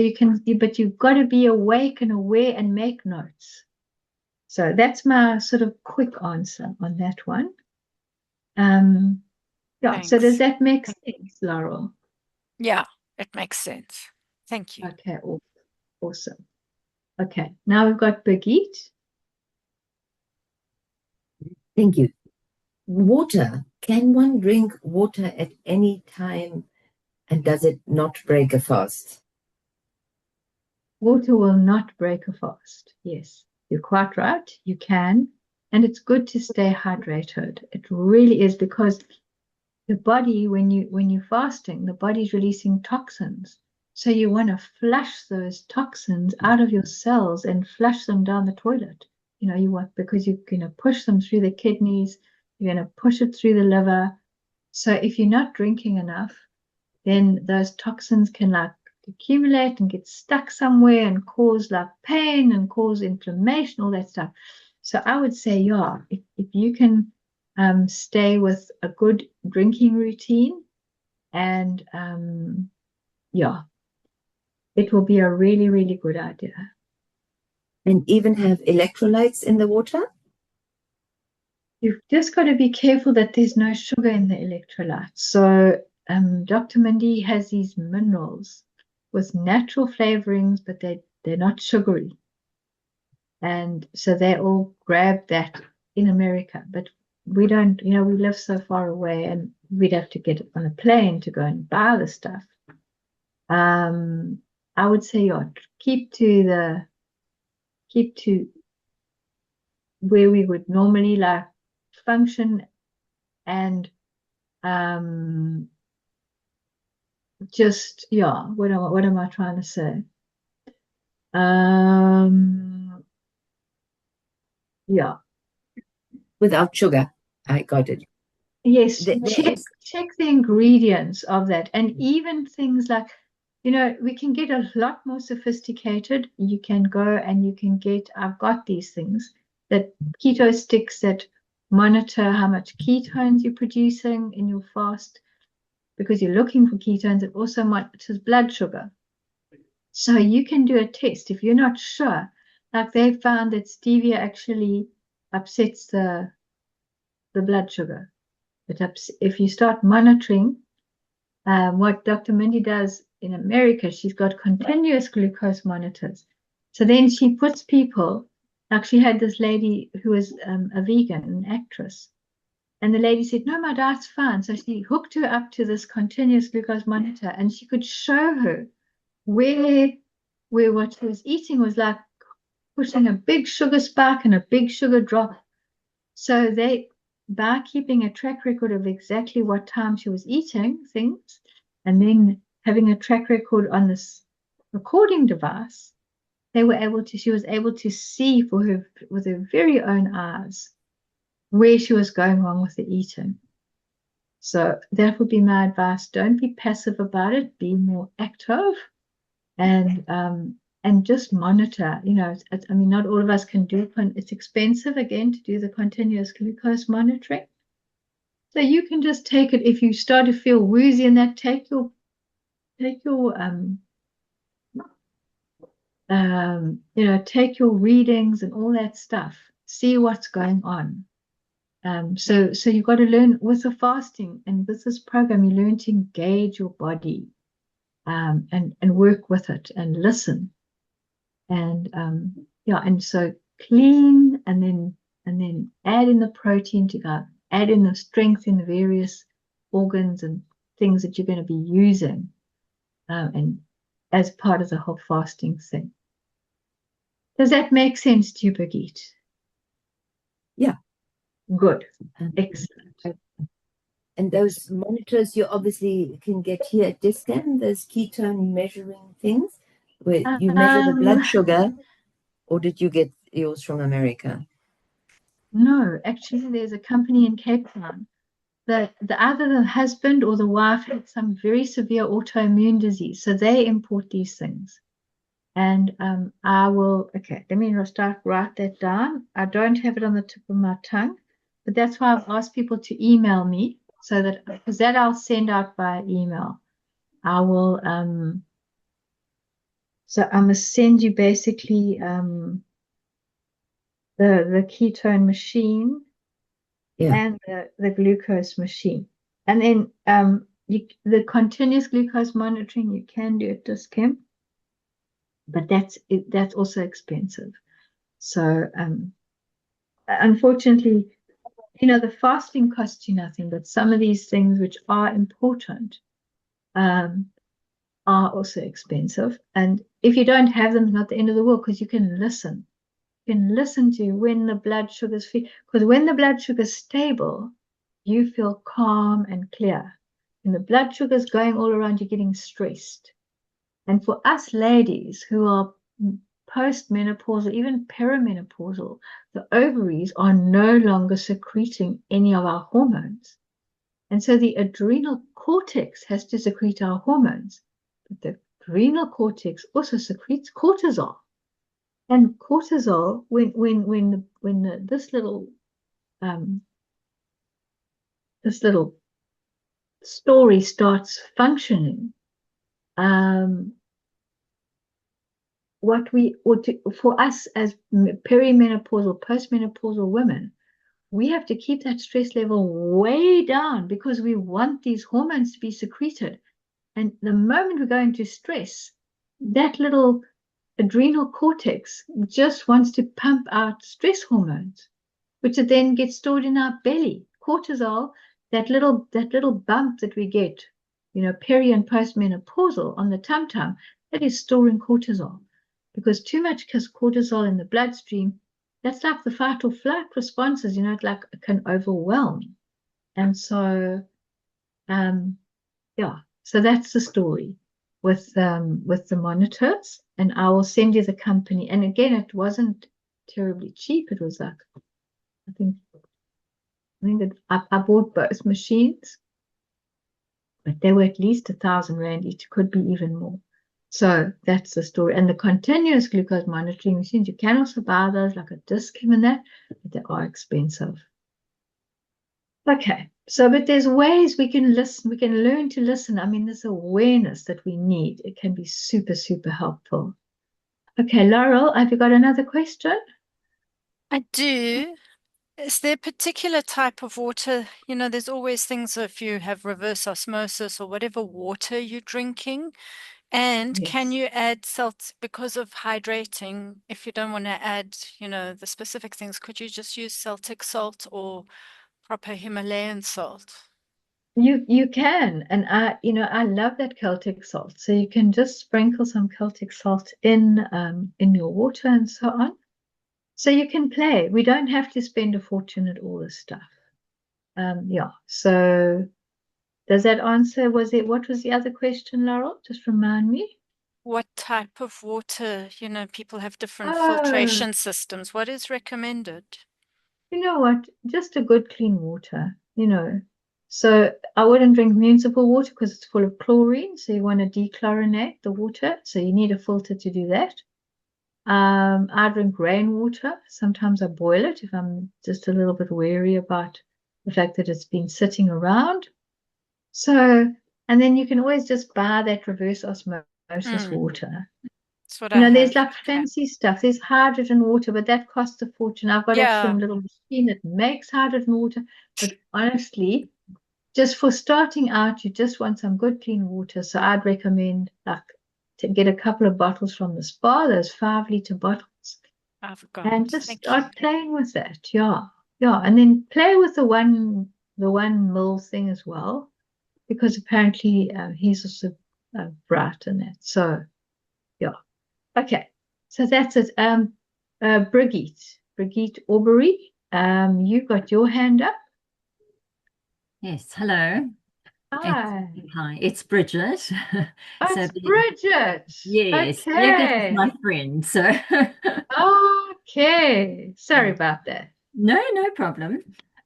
but you've got to be awake and aware and make notes. So that's my sort of quick answer on that one. Yeah. Thanks. So does that make sense, Laurel? Yeah, it makes sense. Thank you. Okay. Awesome. Okay, now we've got Birgit. Thank you. Water. Can one drink water at any time, and does it not break a fast? Water will not break a fast. Yes, you're quite right. You can. And it's good to stay hydrated. It really is, because the body, when you're fasting, the body's releasing toxins. So you want to flush those toxins out of your cells and flush them down the toilet. You want, because you're going to push them through the kidneys, you're going to push it through the liver. So if you're not drinking enough, then those toxins can like accumulate and get stuck somewhere and cause like pain and cause inflammation, all that stuff. So I would say, yeah, if you can stay with a good drinking routine, and yeah, it will be a really, really good idea. And even have electrolytes in the water? You've just got to be careful that there's no sugar in the electrolytes. So Dr. Mindy has these minerals with natural flavorings, but they're not sugary. And so they all grab that in America. But we don't, we live so far away, and we'd have to get on a plane to go and buy the stuff. I would say, yeah, keep to where we would normally like function, and just, yeah, what am I trying to say? Yeah. Without sugar. I got it. Yes, check the ingredients of that. And even things like, we can get a lot more sophisticated. You can go and you can get, I've got these things, that keto sticks that monitor how much ketones you're producing in your fast, because you're looking for ketones. It also monitors blood sugar. So you can do a test if you're not sure. Like they found that stevia actually upsets the blood sugar. If you start monitoring what Dr. Mindy does in America, she's got continuous glucose monitors. So then she puts people, like she had this lady who was a vegan, an actress. And the lady said, no, my diet's fine. So she hooked her up to this continuous glucose monitor, and she could show her where what she was eating was like pushing a big sugar spike and a big sugar drop. So by keeping a track record of exactly what time she was eating things, and then having a track record on this recording device, she was able to see with her very own eyes where she was going wrong with the eating. So that would be my advice. Don't be passive about it. Be more active, and just monitor. Not all of us can do it. It's expensive, again, to do the continuous glucose monitoring. So you can just take it if you start to feel woozy, and that take your take your readings and all that stuff. See what's going on. So you've got to learn with the fasting, and with this program, you learn to engage your body, and work with it and listen. And and so clean, and then add in the protein to go, add in the strength in the various organs and things that you're going to be using, and as part of the whole fasting thing. Does that make sense to you, Birgit? Yeah. Good. Excellent. And those monitors you obviously can get here at Discan, those ketone measuring things, where you measure the blood sugar, or did you get yours from America? No, actually, there's a company in Cape Town that either the husband or the wife had some very severe autoimmune disease, so they import these things. And let me write that down. I don't have it on the tip of my tongue, but that's why I've asked people to email me, so that, because that I'll send out by email. I will, so I must send you basically the ketone machine, and the glucose machine. And then the continuous glucose monitoring, you can do at Discam. but that's also expensive. So unfortunately, the fasting costs you nothing, but some of these things which are important are also expensive. And if you don't have them, it's not the end of the world, because you can listen. You can listen to when the blood sugars feel, because when the blood sugar's stable, you feel calm and clear. When the blood sugar's going all around, you're getting stressed. And for us ladies who are postmenopausal, even perimenopausal, the ovaries are no longer secreting any of our hormones. And so the adrenal cortex has to secrete our hormones. But the adrenal cortex also secretes cortisol. And cortisol, when this little story starts functioning, what we ought to, for us as perimenopausal, postmenopausal women, we have to keep that stress level way down because we want these hormones to be secreted. And the moment we go into stress, that little adrenal cortex just wants to pump out stress hormones, which then get stored in our belly. Cortisol, that little bump that we get, peri and postmenopausal on the tum-tum, that is storing cortisol. Because too much cortisol in the bloodstream, that's like the fight or flight responses, it can overwhelm. And so, so that's the story with the monitors, and I will send you the company. And again, it wasn't terribly cheap. It was like, I think that I bought both machines, but they were at least 1,000 Rand each, could be even more. So that's the story. And the continuous glucose monitoring machines, you can also buy those like a Discom and that, but they are expensive. Okay, so but there's ways we can listen, we can learn to listen. I mean, this awareness that we need, it can be super, super helpful. Okay, Laurel, have you got another question? I do. Is there a particular type of water? There's always things if you have reverse osmosis or whatever water you're drinking. And Yes. can you add salt because of hydrating? If you don't want to add, the specific things, could you just use Celtic salt or proper Himalayan salt? You can, and I love that Celtic salt. So you can just sprinkle some Celtic salt in your water and so on. So you can play. We don't have to spend a fortune at all this stuff. So does that answer? What was the other question, Laurel? Just remind me. What type of water? People have different Oh, filtration systems. What is recommended? you know what? Just a good clean water, So I wouldn't drink municipal water because it's full of chlorine. So you want to dechlorinate the water. So you need a filter to do that. I drink rainwater. Sometimes I boil it if I'm just a little bit wary about the fact that it's been sitting around. So, and then you can always just buy that reverse osmosis water. That's what I have. There's like fancy stuff. There's hydrogen water, but that costs a fortune. I've got actually a little machine that makes hydrogen water. But honestly, just for starting out, you just want some good clean water. So I'd recommend to get a couple of bottles from the spa, those 5-liter bottles. I've got. And just start playing with that. Yeah. And then play with the 1 ml thing as well, because apparently he's also bright in that. So yeah. Okay. So that's it. Brigitte Aubrey, you got your hand up. Yes, hello. Hi. Hi, it's Bridget. It's Bridget. Yes, okay. Bridget is my friend. So okay. Sorry about that. No problem.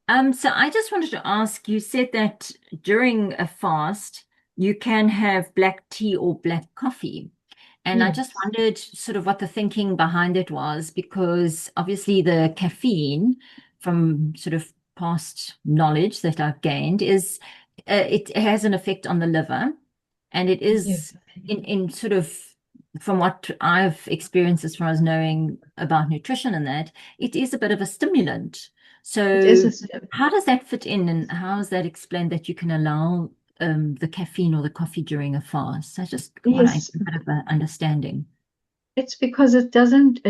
So I just wanted to ask, you said that during a fast you can have black tea or black coffee. And I just wondered sort of what the thinking behind it was, because obviously the caffeine, from sort of past knowledge that I've gained, is it has an effect on the liver, and it is in sort of, from what I've experienced as far as knowing about nutrition and that, it is a bit of a stimulant. So how does that fit in, and how is that explained that you can allow the caffeine or the coffee during a fast? I just want a bit of an understanding. It's because it doesn't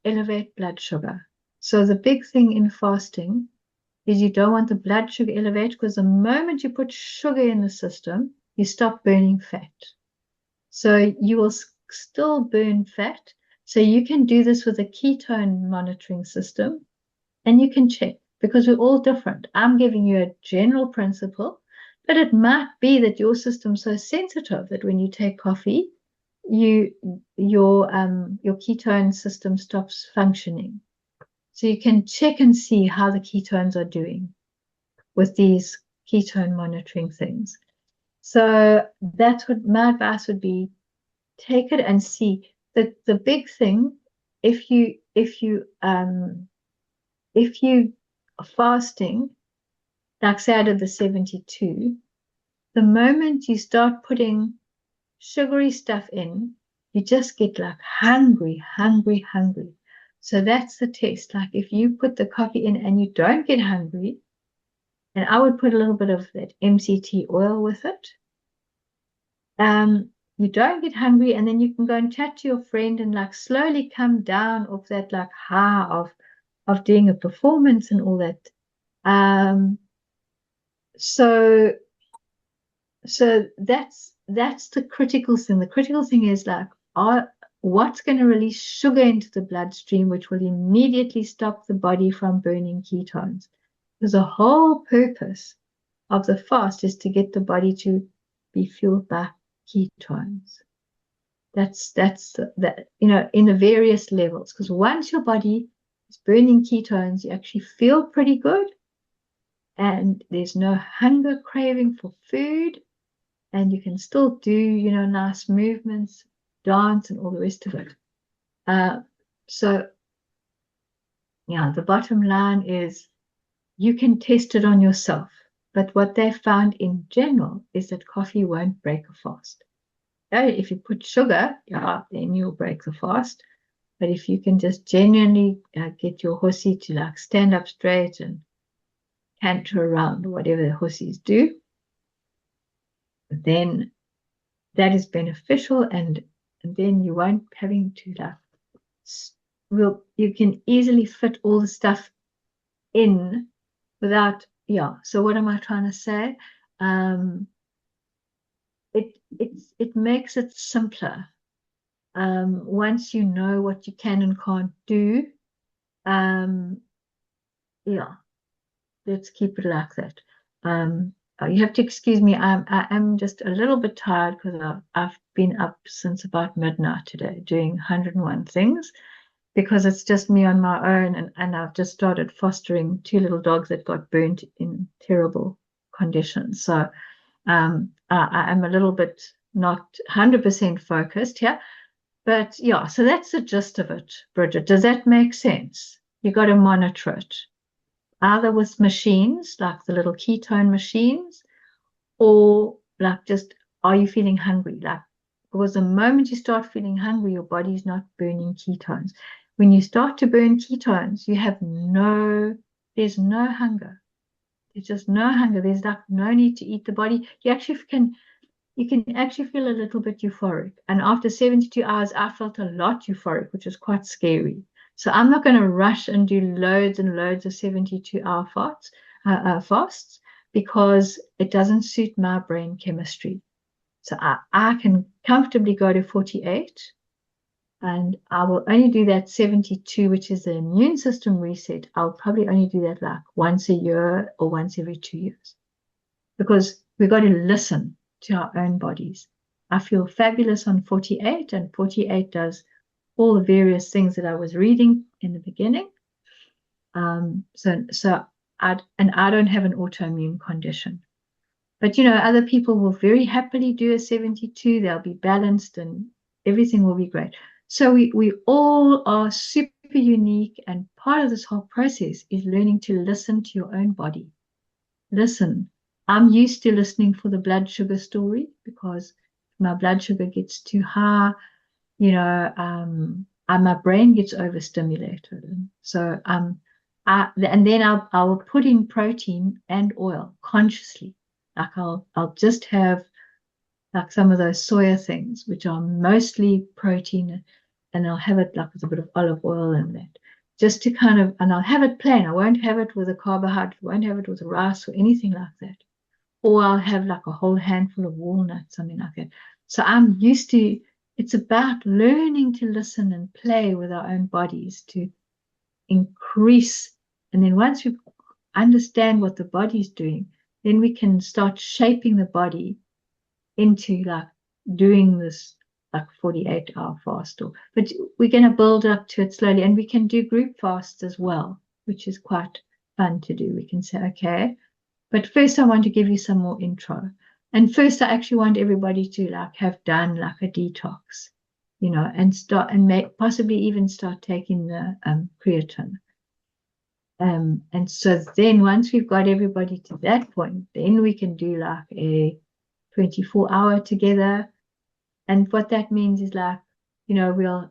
elevate blood sugar. So the big thing in fasting is you don't want the blood sugar elevated, because the moment you put sugar in the system, you stop burning fat. So you will still burn fat. So you can do this with a ketone monitoring system, and you can check, because we're all different. I'm giving you a general principle, but it might be that your system's so sensitive that when you take coffee, your ketone system stops functioning. So you can check and see how the ketones are doing with these ketone monitoring things. So that's what my advice would be. Take it and see. The big thing, if you are fasting, like say out of the 72, the moment you start putting sugary stuff in, you just get like hungry. So that's the test. Like if you put the coffee in and you don't get hungry, and I would put a little bit of that MCT oil with it, you don't get hungry, and then you can go and chat to your friend and like slowly come down off that like high of doing a performance and all that. So that's the critical thing. The critical thing is like, what's going to release sugar into the bloodstream, which will immediately stop the body from burning ketones. Because the whole purpose of the fast is to get the body to be fueled by ketones. That's in the various levels. Because once your body is burning ketones, you actually feel pretty good, and there's no hunger craving for food, and you can still do nice movements, dance, and all the rest of it. So yeah, the bottom line is you can test it on yourself. But what they found in general is that coffee won't break a fast. If you put sugar, then you'll break the fast. But if you can just genuinely get your horsey to like stand up straight and canter around, or whatever the horsies do, then that is beneficial, and then you won't having to you can easily fit all the stuff in without. So what am I trying to say? It makes it simpler once you know what you can and can't do. Let's keep it like that. You have to excuse me. I am just a little bit tired because I've been up since about midnight today doing 101 things, because it's just me on my own, and I've just started fostering 2 little dogs that got burnt in terrible conditions. So I am a little bit not 100% focused here, but so that's the gist of it, Bridget. Does that make sense? You got to monitor it, either with machines like the little ketone machines, or like just, are you feeling hungry? Because the moment you start feeling hungry, your body's not burning ketones. When you start to burn ketones, there's no hunger. There's just no hunger. There's like no need to eat. The body, you can actually feel a little bit euphoric. And after 72 hours, I felt a lot euphoric, which is quite scary. So I'm not going to rush and do loads and loads of 72-hour fasts, because it doesn't suit my brain chemistry. So I can comfortably go to 48, and I will only do that 72, which is the immune system reset. I'll probably only do that like once a year or once every 2 years, because we've got to listen to our own bodies. I feel fabulous on 48, and 48 does all the various things that I was reading in the beginning. So I don't have an autoimmune condition. But other people will very happily do a 72. They'll be balanced and everything will be great. So we all are super unique, and part of this whole process is learning to listen to your own body. Listen. I'm used to listening for the blood sugar story, because if my blood sugar gets too high, my brain gets overstimulated. And so and then I will put in protein and oil consciously. Like I'll just have like some of those soya things, which are mostly protein, and I'll have it like with a bit of olive oil and that, just to kind of, and I'll have it plain. I won't have it with a carbohydrate, won't have it with rice or anything like that. Or I'll have like a whole handful of walnuts, something like that. So I'm used to, it's about learning to listen and play with our own bodies to increase. And then once we understand what the body's doing, then we can start shaping the body into like doing this like 48-hour fast. But we're going to build up to it slowly, and we can do group fasts as well, which is quite fun to do. We can say, okay, but first I want to give you some more intro. And first I actually want everybody to like have done like a detox, and start and possibly even start taking the creatine. And so then once we've got everybody to that point, then we can do like a 24-hour together. And what that means is like, we'll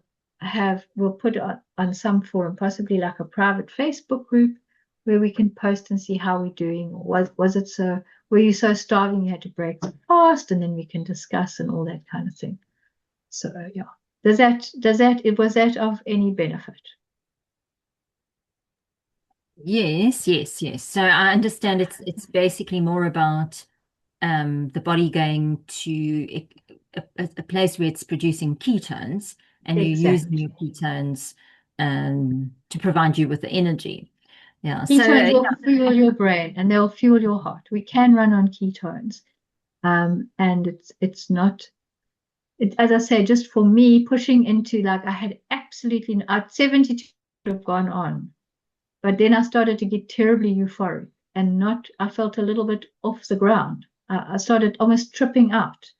put it on some forum, possibly like a private Facebook group where we can post and see how we're doing. Or were you so starving you had to break the fast, and then we can discuss and all that kind of thing. So yeah. Was that of any benefit? Yes. So I understand it's basically more about the body going to a place where it's producing ketones, and you're using your ketones to provide you with the energy. Yeah. Ketones will fuel your brain and they'll fuel your heart. We can run on ketones. And it's not, as I say, just for me pushing into like, I had absolutely, at 72 have gone on. But then I started to get terribly euphoric and I felt a little bit off the ground. I started almost tripping out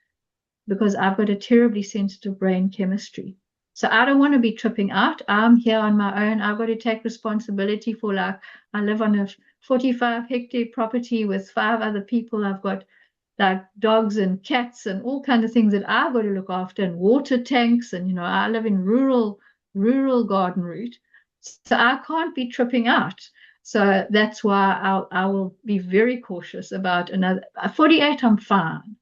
because I've got a terribly sensitive brain chemistry. So I don't want to be tripping out. I'm here on my own. I've got to take responsibility for I live on a 45-hectare property with 5 other people. I've got like dogs and cats and all kinds of things that I've got to look after, and water tanks. And, I live in rural garden route. So I can't be tripping out. So that's why I will be very cautious about another 48. I'm fine,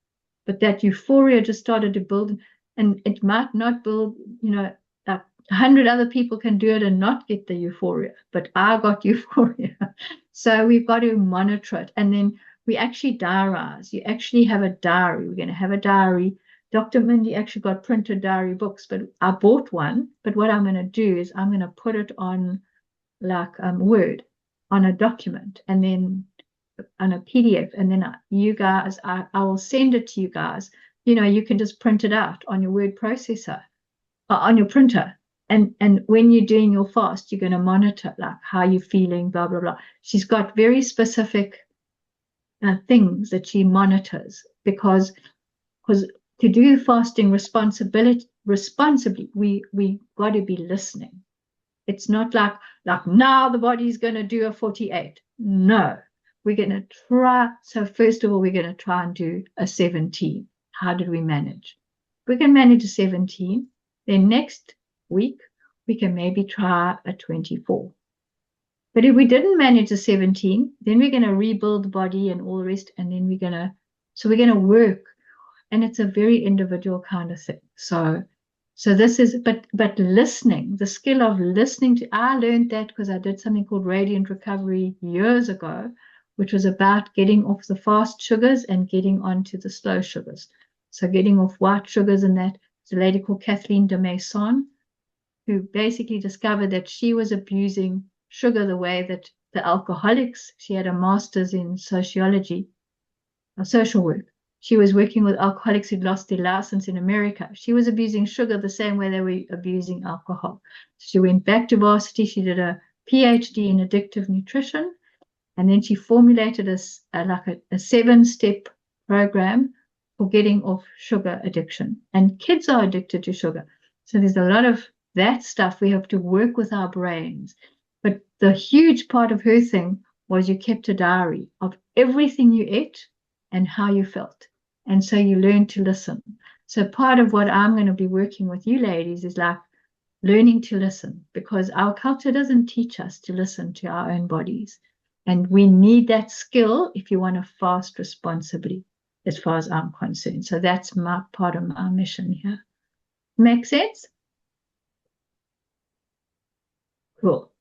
but that euphoria just started to build, and it might not build. Like 100 other people can do it and not get the euphoria, but I got euphoria. So we've got to monitor it, and then we actually diarize. You actually have a diary. We're going to have a diary. Dr. Mindy actually got printed diary books, but I bought one. But what I'm going to do is I'm going to put it on like Word, on a document, and then on a PDF, and then you guys, I will send it to you guys. You can just print it out on your word processor, on your printer. And when you're doing your fast, you're going to monitor like how you're feeling, blah, blah, blah. She's got very specific things that she monitors because to do fasting responsibly, we got to be listening. It's not like now the body's going to do a 48. No, we're going to try. So first of all, we're going to try and do a 17. How did we manage? We can manage a 17. Then next week, we can maybe try a 24. But if we didn't manage a 17, then we're going to rebuild the body and all the rest. And then we're going to work. And it's a very individual kind of thing. So this is, but listening, the skill of listening to, I learned that because I did something called Radiant Recovery years ago, which was about getting off the fast sugars and getting onto the slow sugars. So getting off white sugars, and that. There's a lady called Kathleen de Maison, who basically discovered that she was abusing sugar the way that the alcoholics, she had a master's in sociology, or social work. She was working with alcoholics who'd lost their license in America. She was abusing sugar the same way they were abusing alcohol. She went back to varsity. She did a PhD in addictive nutrition. And then she formulated a 7-step program for getting off sugar addiction. And kids are addicted to sugar. So there's a lot of that stuff. We have to work with our brains. But the huge part of her thing was you kept a diary of everything you ate and how you felt. And so you learn to listen. So part of what I'm going to be working with you ladies is like learning to listen, because our culture doesn't teach us to listen to our own bodies. And we need that skill if you want to fast responsibly. as far as I'm concerned. So that's my part of my mission here. Make sense? Cool.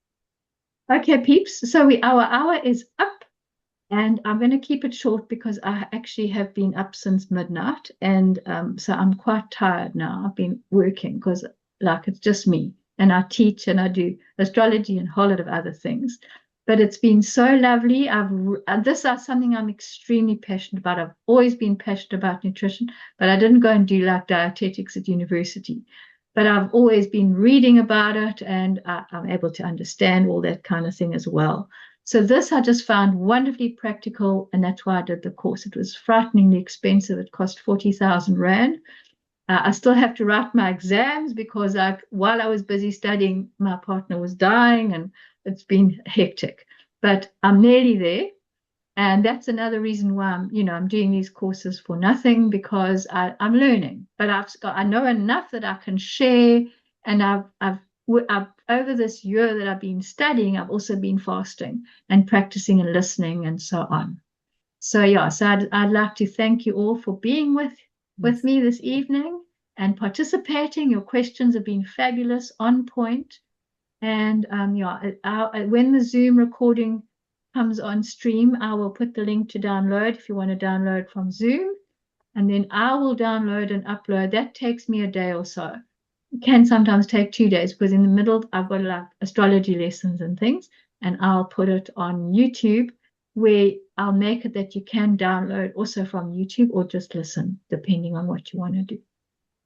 Okay, peeps. So our hour is up, and I'm going to keep it short because I actually have been up since midnight, and so I'm quite tired now. I've been working because, like, it's just me, and I teach and I do astrology and a whole lot of other things. But it's been so lovely. This is something I'm extremely passionate about. I've always been passionate about nutrition, but I didn't go and do like dietetics at university. But I've always been reading about it, and I'm able to understand all that kind of thing as well. So this I just found wonderfully practical, and that's why I did the course. It was frighteningly expensive. It cost 40,000 Rand. I still have to write my exams because while I was busy studying, my partner was dying, and it's been hectic. But I'm nearly there. And that's another reason why I'm doing these courses for nothing, because I'm learning. But I know enough that I can share. And I've over this year that I've been studying, I've also been fasting and practicing and listening and so on. So yeah, so I'd like to thank you all for being with me this evening and participating. Your questions have been fabulous, on point. And when the Zoom recording comes on stream, I will put the link to download if you want to download from Zoom. And then I will download and upload. That takes me a day or so. It can sometimes take 2 days because in the middle I've got like astrology lessons and things, and I'll put it on YouTube, where I'll make it that you can download also from YouTube or just listen, depending on what you want to do.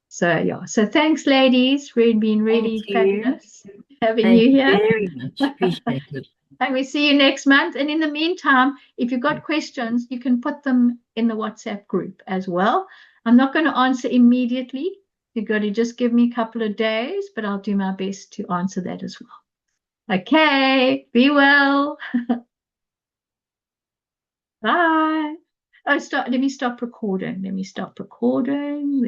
So yeah, so thanks, ladies. It's been really fabulous having you here. Very much appreciated. And we see you next month. And in the meantime, if you've got questions, you can put them in the WhatsApp group as well. I'm not going to answer immediately. You've got to just give me a couple of days, but I'll do my best to answer that as well. Okay, be well. Bye. Oh, let me stop recording.